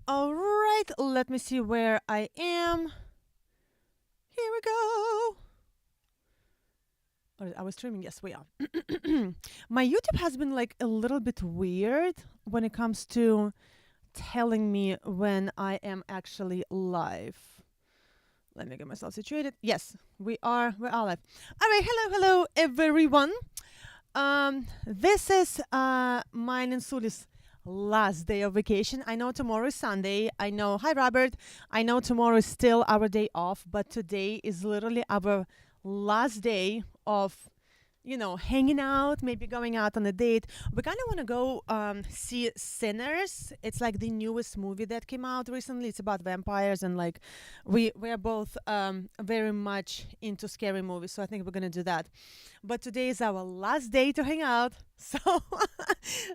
All right, let me see where I am. Here we go. Are we streaming? Yes, we are. My YouTube has been like a little bit weird when it comes to telling me when I am actually live. Let me get myself situated. Yes, we're all live. All right, hello, everyone. This is mine and Suli's last day of vacation. I know tomorrow is Sunday. I know, hi Robert. I know tomorrow is still our day off, but today is literally our last day of, hanging out, maybe going out on a date. We kind of want to go see Sinners. It's like the newest movie that came out recently. It's about vampires, and like we are both very much into scary movies, so I think we're gonna do that. But today is our last day to hang out. So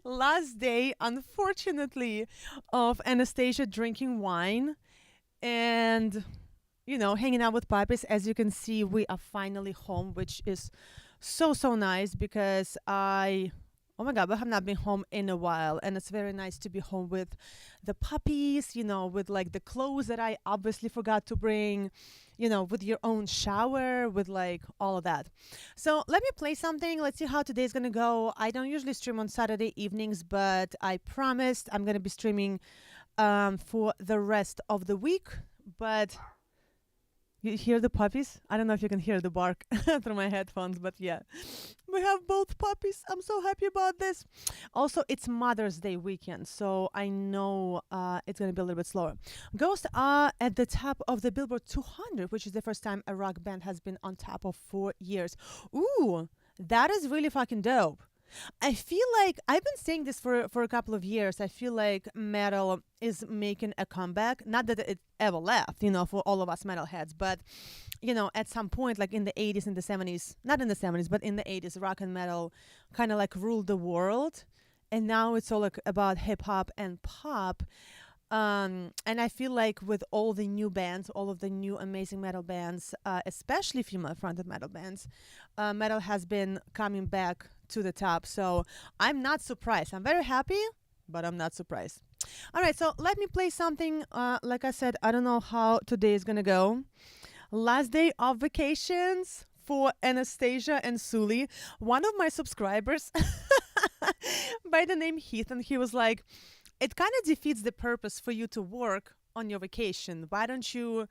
last day, unfortunately, of Anastasia drinking wine and hanging out with puppies. As you can see, we are finally home, which is so nice because oh my God, we have not been home in a while, and it's very nice to be home with the puppies, with like the clothes that I obviously forgot to bring, with your own shower, with like all of that. So let me play something. Let's see how today's gonna go. I don't usually stream on Saturday evenings, but I promised I'm gonna be streaming for the rest of the week. But you hear the puppies? I don't know if you can hear the bark through my headphones, but yeah. We have both puppies. I'm so happy about this. Also, it's Mother's Day weekend, so I know it's going to be a little bit slower. Ghosts are at the top of the Billboard 200, which is the first time a rock band has been on top of 4 years. Ooh, that is really fucking dope. I feel like I've been saying this for a couple of years. I feel like metal is making a comeback. Not that it ever left, for all of us metalheads, but at some point, like in the 80s and the 70s, not in the 70s, but in the 80s, rock and metal kind of like ruled the world, and now it's all like about hip hop and pop. And I feel like with all the new bands, all of the new amazing metal bands, especially female-fronted metal bands, metal has been coming back to the top. So I'm not surprised. I'm very happy, but I'm not surprised. All right, so let me play something. Like I said, I don't know how today is gonna go. Last day of vacations for Anastasia and Suli. One of my subscribers by the name Heath, and he was like, it kind of defeats the purpose for you to work on your vacation. Why don't you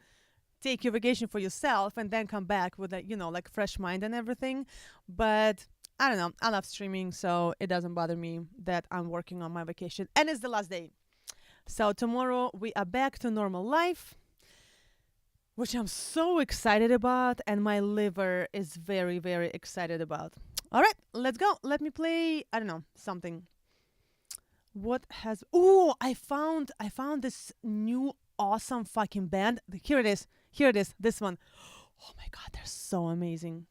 take your vacation for yourself and then come back with a, like fresh mind and everything? But I don't know. I love streaming, so it doesn't bother me that I'm working on my vacation. And it's the last day. So tomorrow we are back to normal life, which I'm so excited about, and my liver is very, very excited about. All right, let's go. Let me play, I don't know, something. I found this new awesome fucking band. Here it is, this one. Oh my God, they're so amazing.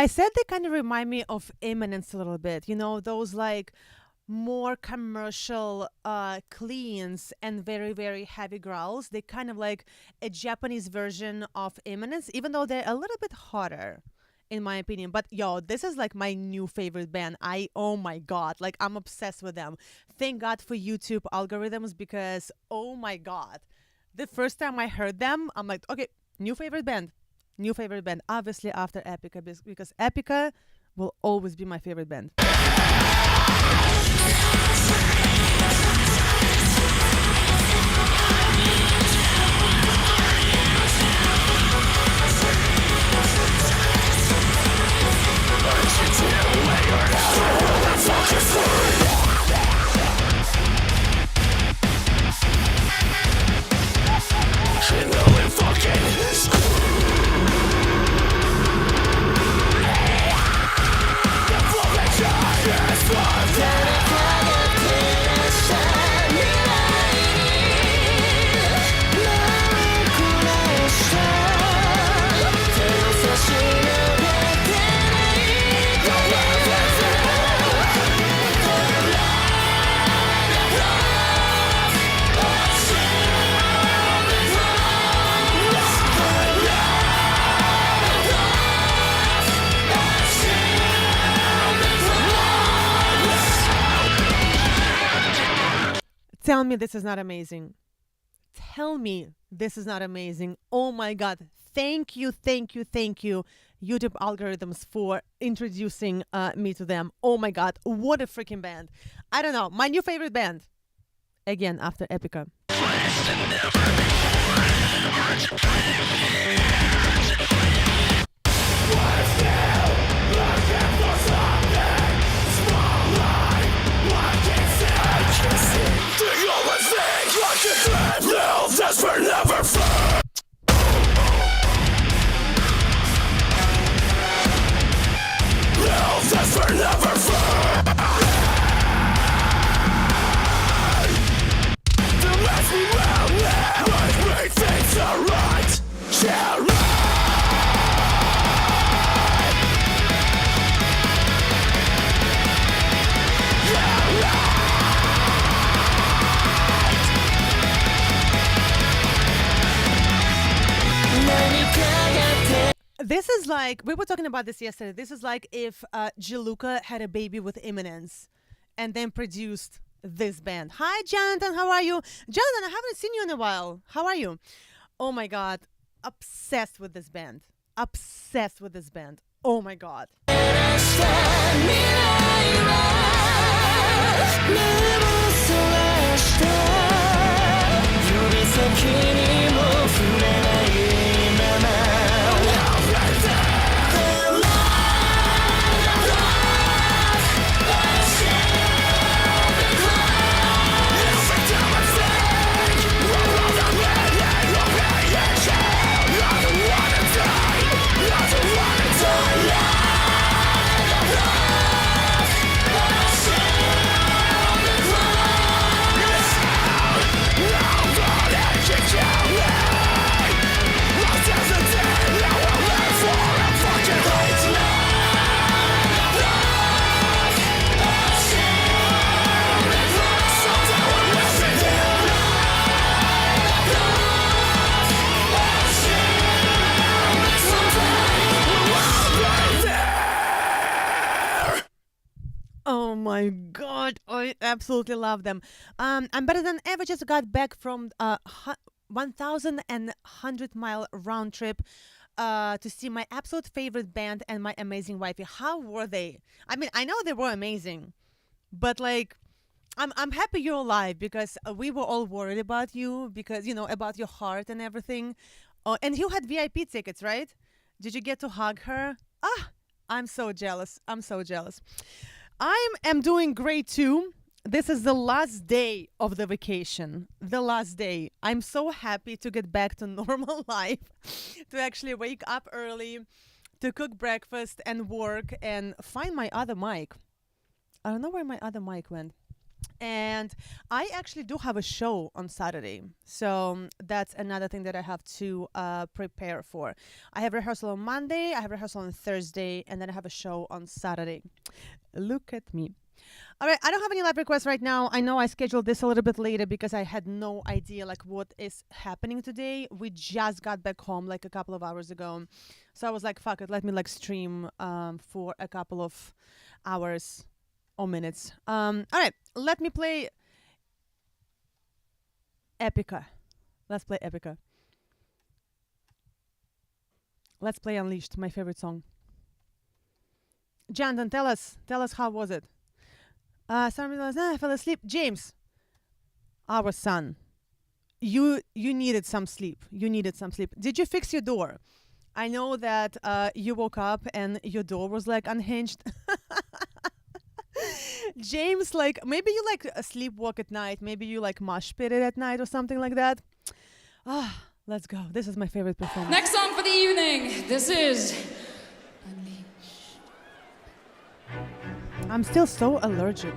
I said they kind of remind me of Eminence a little bit. You know, those like more commercial cleans and very, very heavy growls. They kind of like a Japanese version of Eminence, even though they're a little bit hotter, in my opinion. But yo, this is like my new favorite band. Oh my God, like I'm obsessed with them. Thank God for YouTube algorithms because oh my God, the first time I heard them, I'm like, okay, new favorite band. New favorite band. Obviously after Epica because Epica will always be my favorite band. Tell me this is not amazing. Tell me this is not amazing. Oh my God. Thank you, thank you, thank you, YouTube algorithms, for introducing me to them. Oh my God. What a freaking band. I don't know. My new favorite band. Again, after Epica. This is like, we were talking about this yesterday. This is like if Jaluka had a baby with Eminence and then produced this band. Hi, Jonathan. How are you? Jonathan, I haven't seen you in a while. How are you? Oh my God. Obsessed with this band. Obsessed with this band. Oh my God. Oh my God, I absolutely love them. I'm better than ever. Just got back from 1,100-mile round trip to see my absolute favorite band and my amazing wifey. How were they? I mean, I know they were amazing, but like, I'm happy you're alive because we were all worried about you because, you know, about your heart and everything. And you had VIP tickets, right? Did you get to hug her? I'm so jealous. I'm so jealous. I am doing great too. This is the last day of the vacation. The last day. I'm so happy to get back to normal life, to actually wake up early, to cook breakfast and work and find my other mic. I don't know where my other mic went. And I actually do have a show on Saturday. So that's another thing that I have to prepare for. I have rehearsal on Monday, I have rehearsal on Thursday, and then I have a show on Saturday. Look at me. All right, I don't have any live requests right now. I know I scheduled this a little bit later because I had no idea like what is happening today. We just got back home like a couple of hours ago. So I was like, fuck it, let me like stream for a couple of hours or minutes. All right, let me play Epica. Let's play Epica. Let's play Unleashed, my favorite song. Jonathan, tell us how was it? Somebody was, I fell asleep. James, our son, you needed some sleep. You needed some sleep. Did you fix your door? I know that you woke up and your door was like unhinged. James, like maybe you like sleepwalk at night. Maybe you like mosh pit it at night or something like that. Let's go. This is my favorite performance. Next song for the evening. This is Unleashed. I'm still so allergic.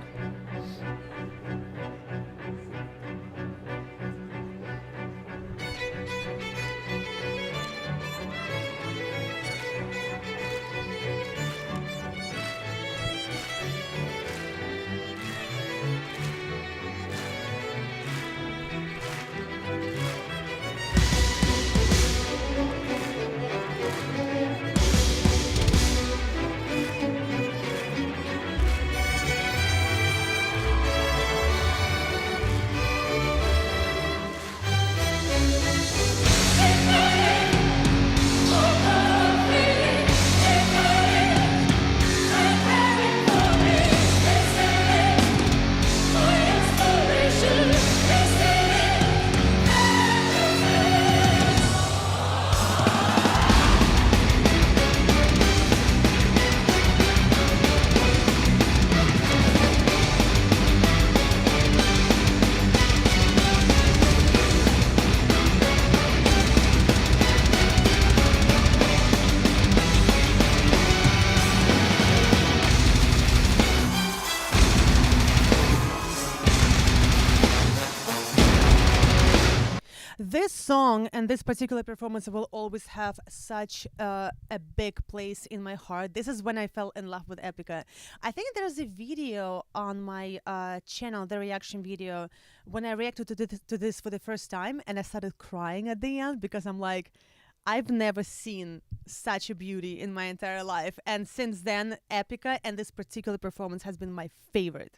This song and this particular performance will always have such a big place in my heart. This is when I fell in love with Epica. I think there's a video on my channel, the reaction video, when I reacted to this for the first time, and I started crying at the end because I'm like, I've never seen such a beauty in my entire life. And since then, Epica and this particular performance has been my favorite.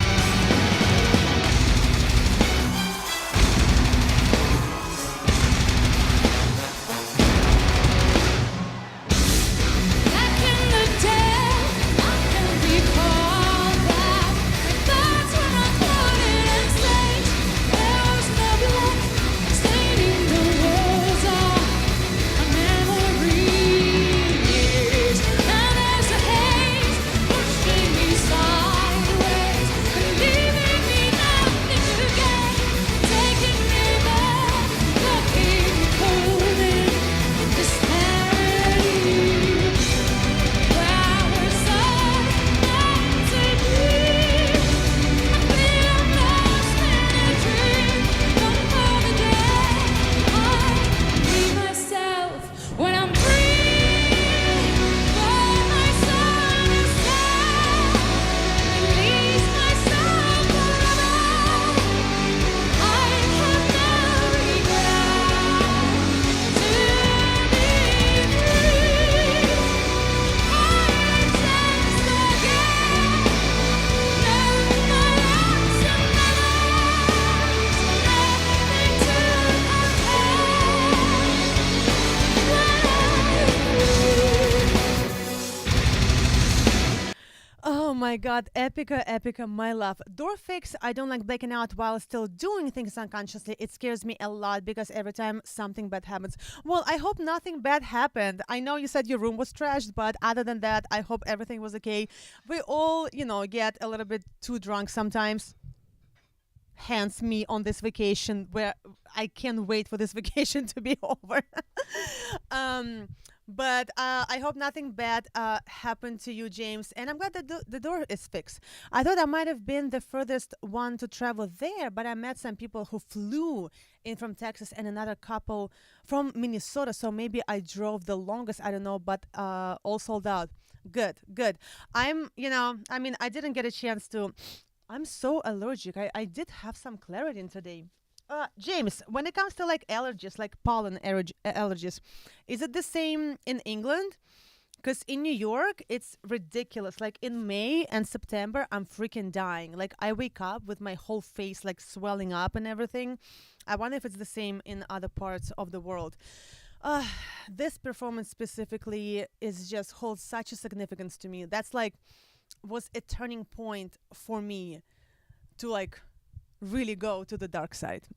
My God, Epica, my love. Door fix, I don't like blacking out while still doing things unconsciously. It scares me a lot because every time something bad happens. Well, I hope nothing bad happened. I know you said your room was trashed, but other than that, I hope everything was okay. We all, get a little bit too drunk sometimes. Hence me on this vacation where I can't wait for this vacation to be over. But I hope nothing bad happened to you, James. And I'm glad that the door is fixed. I thought I might have been the furthest one to travel there, but I met some people who flew in from Texas and another couple from Minnesota. So maybe I drove the longest. I don't know, but all sold out. Good, good. I didn't get a chance to. I'm so allergic. I did have some Claritin today. James, when it comes to like allergies, like pollen allergies, is it the same in England? Because in New York, it's ridiculous. Like in May and September, I'm freaking dying. Like I wake up with my whole face like swelling up and everything. I wonder if it's the same in other parts of the world. Uh, this performance specifically is just holds such a significance to me. That's like was a turning point for me to like really go to the dark side.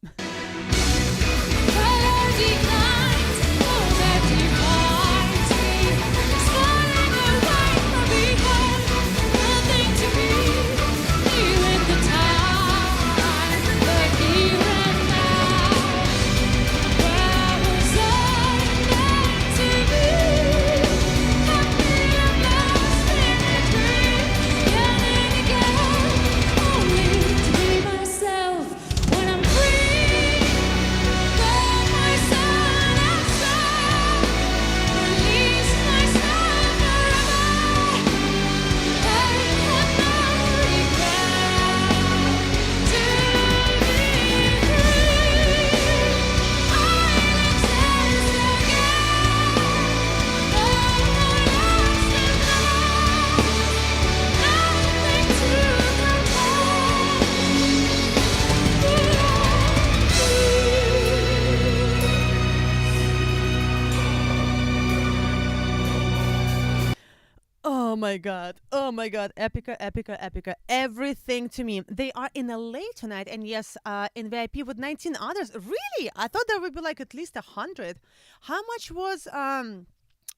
Oh my god. Oh my god. Epica, Epica, Epica. Everything to me. They are in LA tonight and yes, in VIP with 19 others. Really? I thought there would be like at least 100. How much was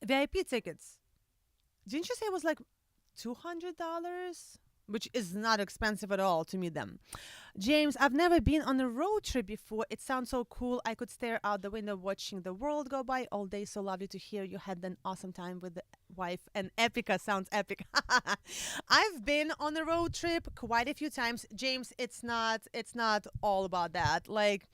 VIP tickets? Didn't you say it was like $200? Which is not expensive at all to meet them. James, I've never been on a road trip before. It sounds so cool. I could stare out the window watching the world go by all day. So lovely to hear you had an awesome time with the wife. And Epica sounds epic. I've been on a road trip quite a few times. James, it's not all about that. Like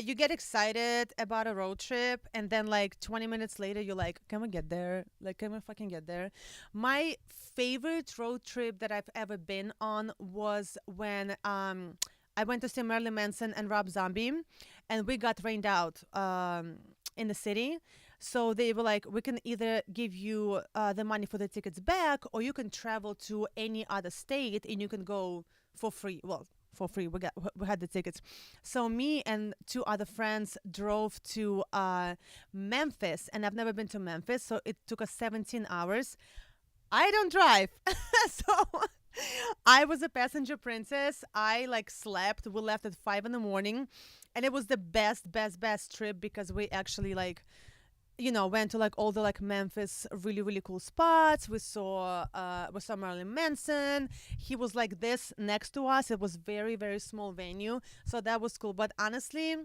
you get excited about a road trip and then like 20 minutes later you're like, can we get there? Like, can we fucking get there? My favorite road trip that I've ever been on was when I went to see Marilyn Manson and Rob Zombie and we got rained out in the city. So they were like, we can either give you the money for the tickets back or you can travel to any other state and you can go for free. Well, for free. We had the tickets. So me and two other friends drove to Memphis, and I've never been to Memphis, so it took us 17 hours. I don't drive, so I was a passenger princess. I like slept. We left at 5 in the morning, and it was the best trip because we actually like went to like all the like Memphis really really cool spots. We saw Marilyn Manson. He was like this next to us. It was very very small venue, so that was cool. But honestly,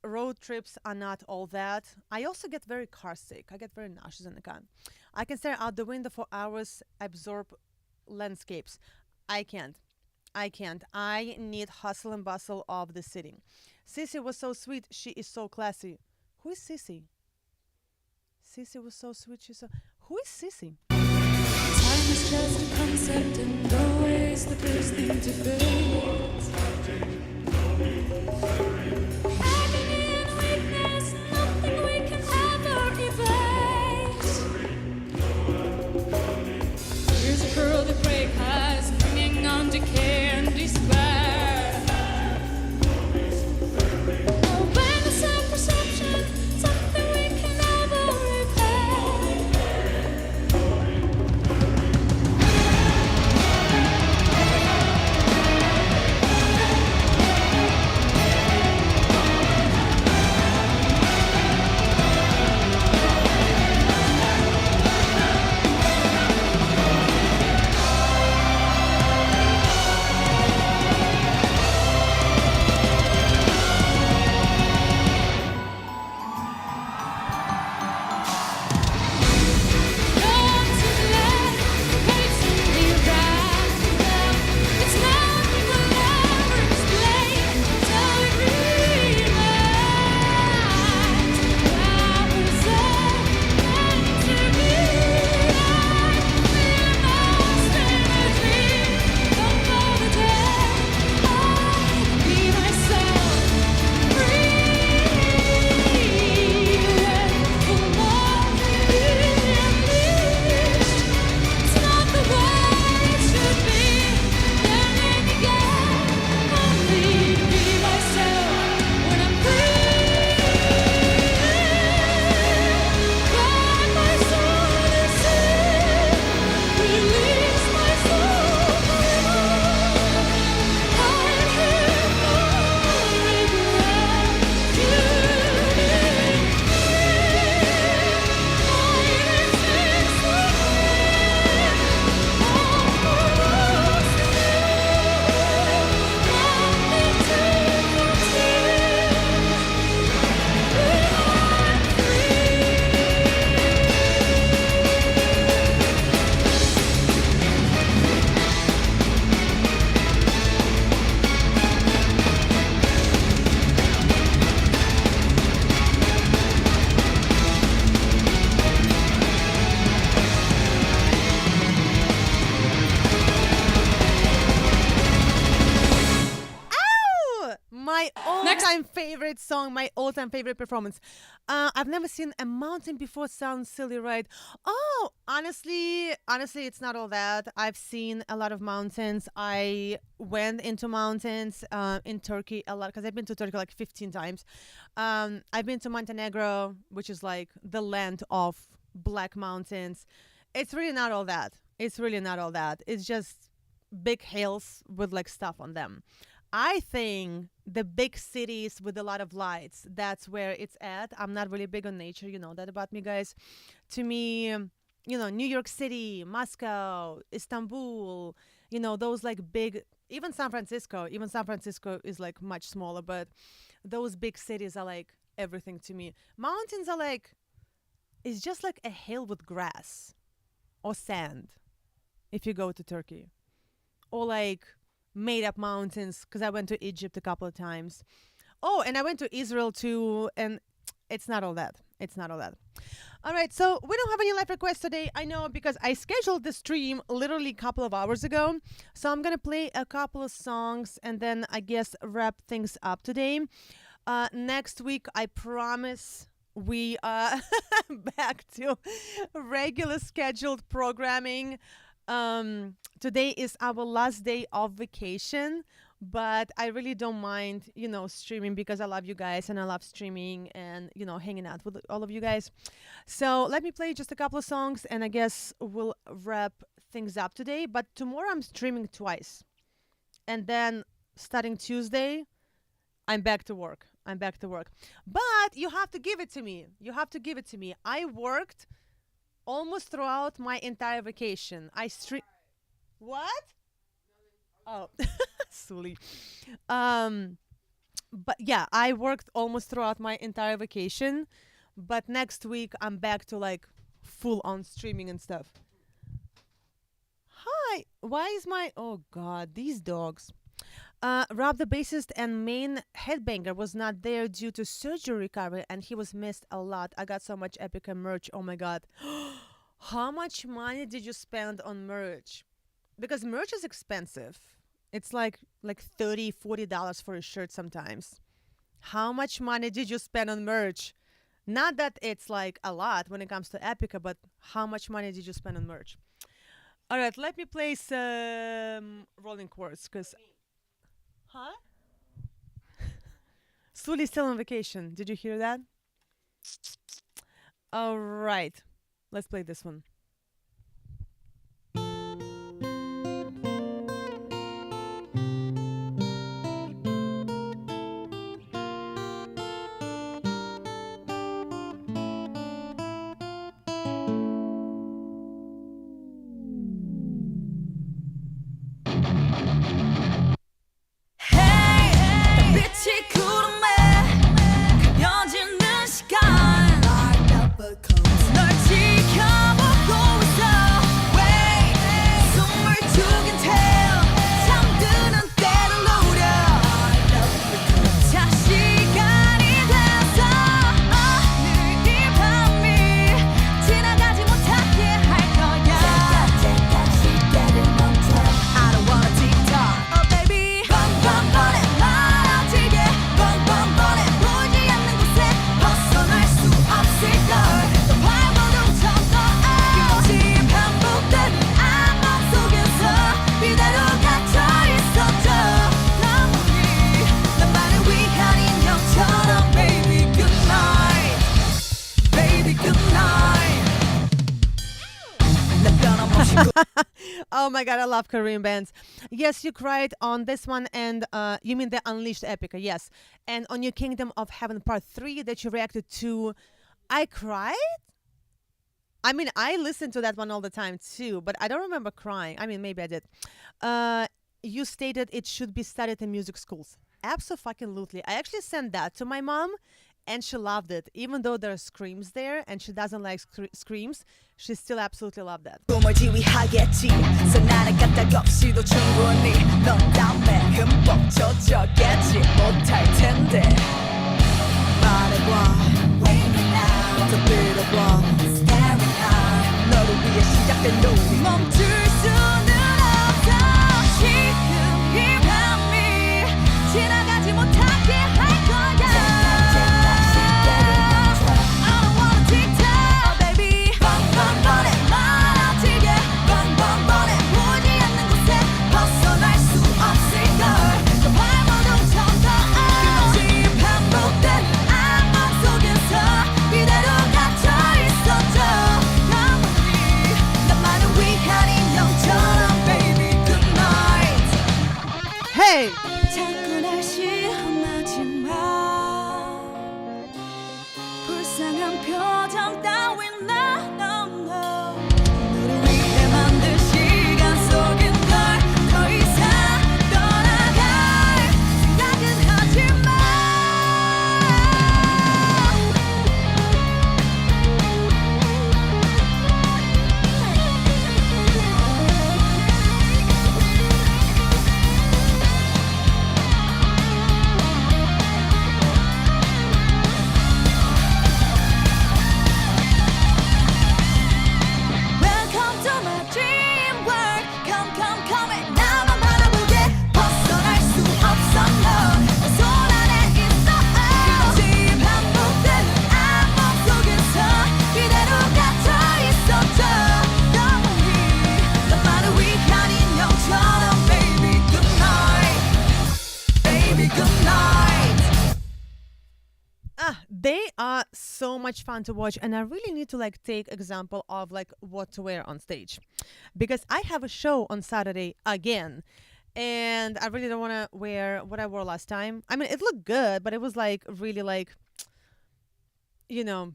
road trips are not all that. I also get very car sick. I get very nauseous in the car. I can stare out the window for hours, absorb landscapes. I can't. I need hustle and bustle of the city. Sissy was so sweet. She is so classy. Who is Sissy? Sissy was so sweet. Who is Sissy? Time is just a concept and always the first thing to fade. Agony and weakness, nothing we can ever erase. Here's a pearl that break eyes, hanging on to care and despair. Awareness and perception, something we can never repair. all-time favorite song, my all-time favorite performance. I've never seen a mountain before. Sounds silly, right? Oh, honestly, it's not all that. I've seen a lot of mountains. I went into mountains in Turkey a lot because I've been to Turkey like 15 times. I've been to Montenegro, which is like the land of black mountains. It's really not all that. It's really not all that. It's just big hills with like stuff on them. I think the big cities with a lot of lights, that's where it's at. I'm not really big on nature. You know that about me, guys. To me, New York City, Moscow, Istanbul, those like big, even San Francisco. Even San Francisco is like much smaller, but those big cities are like everything to me. Mountains are like, it's just like a hill with grass or sand if you go to Turkey. Or like made up mountains because I went to Egypt a couple of times. Oh, and I went to Israel too, and it's not all that. It's not all that. All right, so we don't have any live requests today. I know because I scheduled the stream literally a couple of hours ago. So I'm going to play a couple of songs and then I guess wrap things up today. Next week, I promise we are back to regular scheduled programming. Today is our last day of vacation, but I really don't mind, streaming because I love you guys and I love streaming and, hanging out with all of you guys. So let me play just a couple of songs and I guess we'll wrap things up today. But tomorrow I'm streaming twice. And then starting Tuesday, I'm back to work. But you have to give it to me. I worked almost throughout my entire vacation. What? Oh, silly. But yeah, I worked almost throughout my entire vacation. But next week I'm back to like full on streaming and stuff. Hi. Why is oh God, these dogs. Rob, the bassist and main headbanger, was not there due to surgery recovery and he was missed a lot. I got so much Epica merch. Oh my God. How much money did you spend on merch? Because merch is expensive. It's like $30-$40 for a shirt sometimes. How much money did you spend on merch? Not that it's like a lot when it comes to Epica, but how much money did you spend on merch? All right, let me play some rolling chords because... Huh? Suli's still on vacation. Did you hear that? All right. Let's play this one. Oh my God, I love Korean bands. Yes, you cried on this one, and you mean the Unleashed Epica, yes. And on your Kingdom of Heaven Part 3 that you reacted to, I cried? I mean, I listen to that one all the time too, but I don't remember crying. I mean, maybe I did. You stated it should be studied in music schools. Absolutely. I actually sent that to my mom, and she loved it. Even though there are screams there, and she doesn't like screams, she still absolutely loved that. 꿈을 지휘하겠지 선나는 까딱 없이도 충분히 넌 다음에 흠뻑 젖어겠지 못할 텐데 말해봐 더 빌어봐 너를 위해 시작된 노래 멈출 수는 없어 지금 이 밤이 지나가지 못하게 할 거야 are so much fun to watch, and I really need to like take example of like what to wear on stage, because I have a show on Saturday again, and I really don't want to wear what I wore last time. I mean, it looked good, but it was like really like, you know,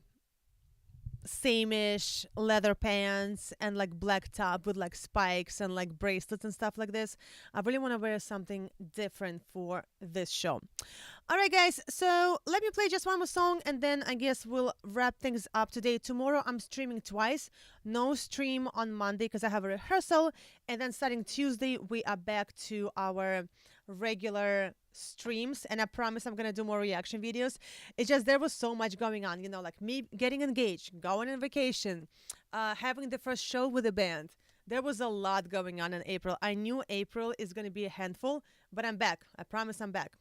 same-ish leather pants and like black top with like spikes and like bracelets and stuff like this. I really want to wear something different for this show. All right, guys, so let me play just one more song, and then I guess we'll wrap things up today. Tomorrow I'm streaming twice. No stream on Monday because I have a rehearsal, and then starting Tuesday we are back to our regular streams, and I promise I'm gonna do more reaction videos. It's just there was so much going on, you know, like me getting engaged, going on vacation, having the first show with the band. There was a lot going on in April. I knew April is gonna be a handful, but I'm back. I promise I'm back.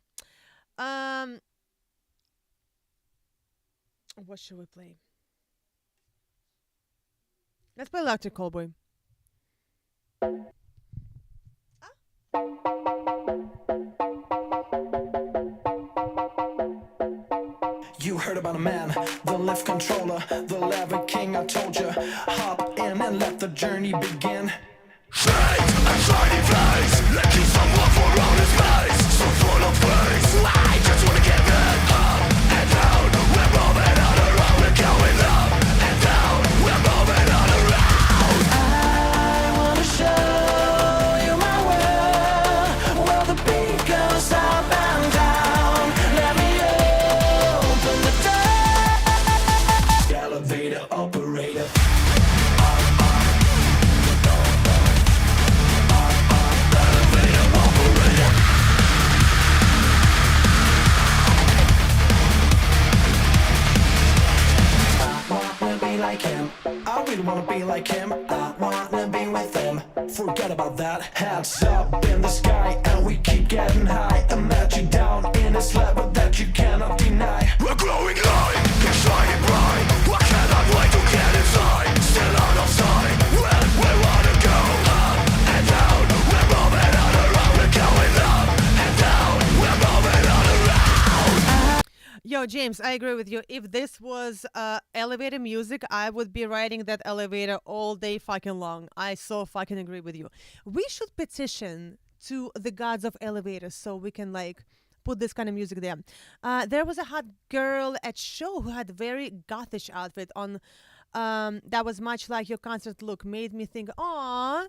What should we play? Let's play Electric Callboy. You heard about a man, the lift controller, the lever king, I told you. Hop in and let the journey begin. Fate, a shiny face, looking someone for honest face. So full of praise, I just wanna get it up and down. We're moving on around, we're going up and down. We're moving on around. I wanna show you my world, where the beat goes up and down. Let me open the door. Elevator operator. Like him, I really wanna be like him. I wanna be with him. Forget about that. Heads up in the sky, and we keep getting high. Imagine down in this level that you cannot deny. We're growing light, we're shining bright. I cannot wait to get inside. Still out of sight. When we wanna go up and down. We're moving on around. We're going up and down. We're moving on around. Yo, James, I agree with you. If this was elevator music, I would be riding that elevator all day fucking long. I so fucking agree with you. We should petition to the gods of elevators so we can like put this kind of music there. There was a hot girl at show who had very gothish outfit on. That was much like your concert look. Made me think, aw,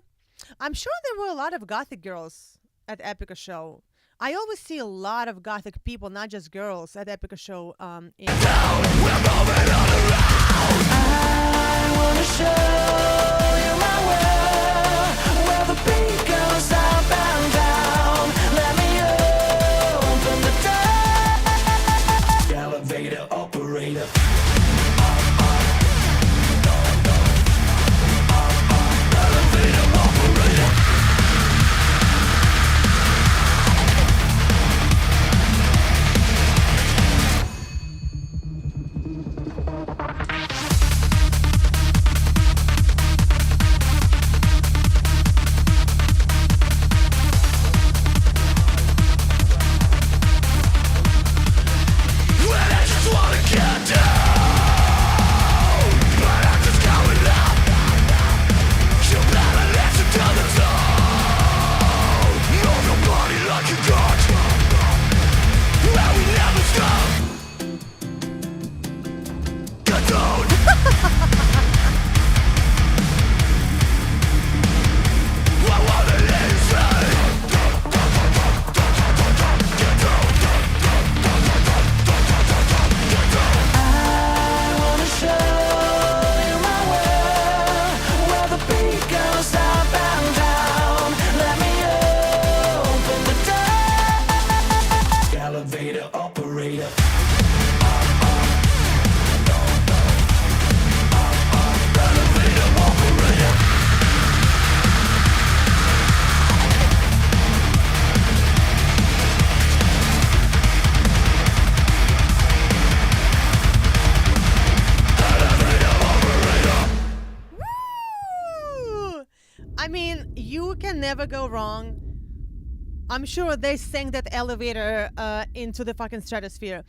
I'm sure there were a lot of gothic girls at Epica show. I always see a lot of gothic people, not just girls, at Epica show. In I wanna show you my world, where the beat goes up and down. Let me open the door. Elevator operator. Elevator operator. never go wrong. I'm sure they sang that elevator into the fucking stratosphere.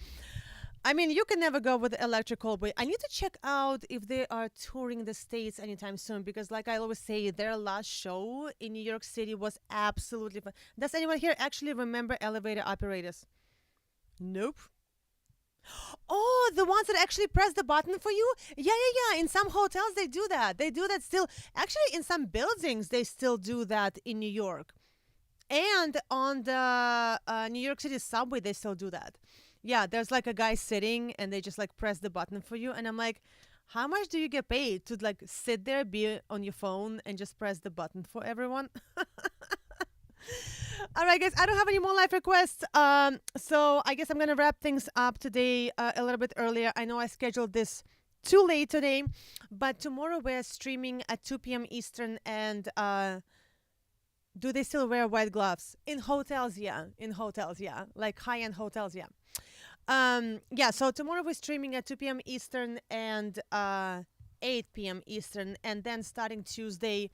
I mean, you can never go with the electrical way. I need to check out if they are touring the States anytime soon because, like I always say, their last show in New York City was absolutely fun. Does anyone here actually remember elevator operators? Nope. Oh, the ones that actually press the button for you? Yeah, yeah, yeah. In some hotels, they do that. They do that still. Actually, in some buildings, they still do that in New York. And on the New York City subway, they still do that. Yeah, there's like a guy sitting and they just like press the button for you. And I'm like, how much do you get paid to like sit there, be on your phone and just press the button for everyone? All right, guys, I don't have any more live requests. So I guess I'm going to wrap things up today a little bit earlier. I know I scheduled this too late today, but tomorrow we're streaming at 2 p.m. Eastern. And do they still wear white gloves? In hotels, yeah. In hotels, yeah. Like high-end hotels, yeah. Yeah, so tomorrow we're streaming at 2 p.m. Eastern and 8 p.m. Eastern. And then starting Tuesday,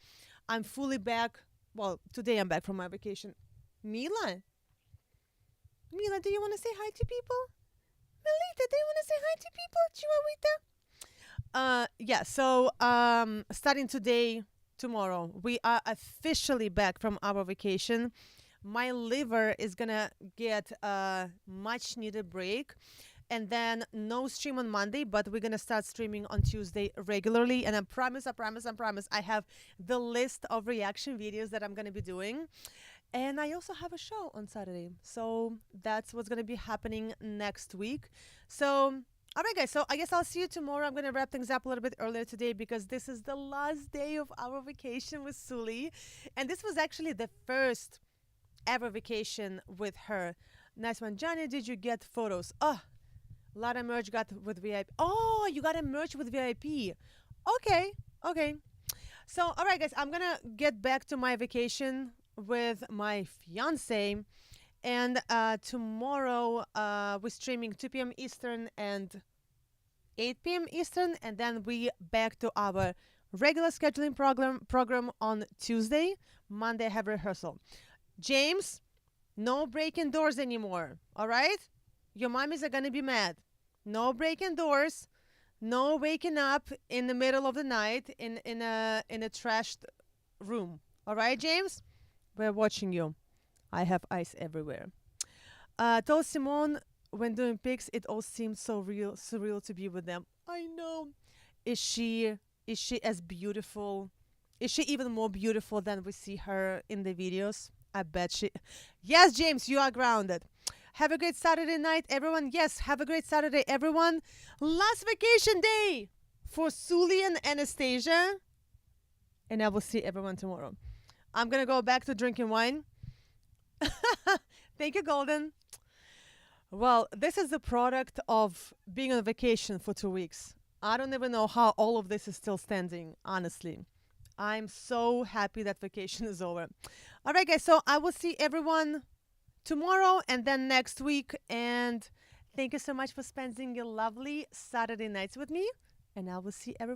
I'm fully back. Well, today I'm back from my vacation. Mila, do you want to say hi to people? Melita, do you want to say hi to people? Chihuahuita? Yeah, so starting today, tomorrow, we are officially back from our vacation. My liver is going to get a much needed break. And then no stream on Monday, but we're going to start streaming on Tuesday regularly. And I promise, I have the list of reaction videos that I'm going to be doing. And I also have a show on Saturday. So that's what's going to be happening next week. So, all right, guys. So I guess I'll see you tomorrow. I'm going to wrap things up a little bit earlier today because this is the last day of our vacation with Suli. And this was actually the first ever vacation with her. Nice one. Johnny, did you get photos? Oh, a lot of merch got with VIP. Oh, you got a merch with VIP. Okay. So, all right, guys. I'm going to get back to my vacation with my fiance. And tomorrow we're streaming 2 p.m. Eastern and 8 p.m. Eastern. And then we back to our regular scheduling program on Tuesday. Monday, I have rehearsal. James, no breaking doors anymore. All right? Your mommies are going to be mad. No breaking doors. No waking up in the middle of the night in a trashed room. All right, James? We're watching you. I have ice everywhere. Told Simone, when doing pics, it all seemed so surreal to be with them. I know. Is she as beautiful? Is she even more beautiful than we see her in the videos? I bet she. Yes, James, you are grounded. Have a great Saturday night, everyone. Yes, have a great Saturday, everyone. Last vacation day for Suli and Anastasia. And I will see everyone tomorrow. I'm going to go back to drinking wine. Thank you, Golden. Well, this is the product of being on vacation for 2 weeks. I don't even know how all of this is still standing, honestly. I'm so happy that vacation is over. All right, guys. So I will see everyone tomorrow and then next week. And thank you so much for spending your lovely Saturday nights with me. And I will see everyone.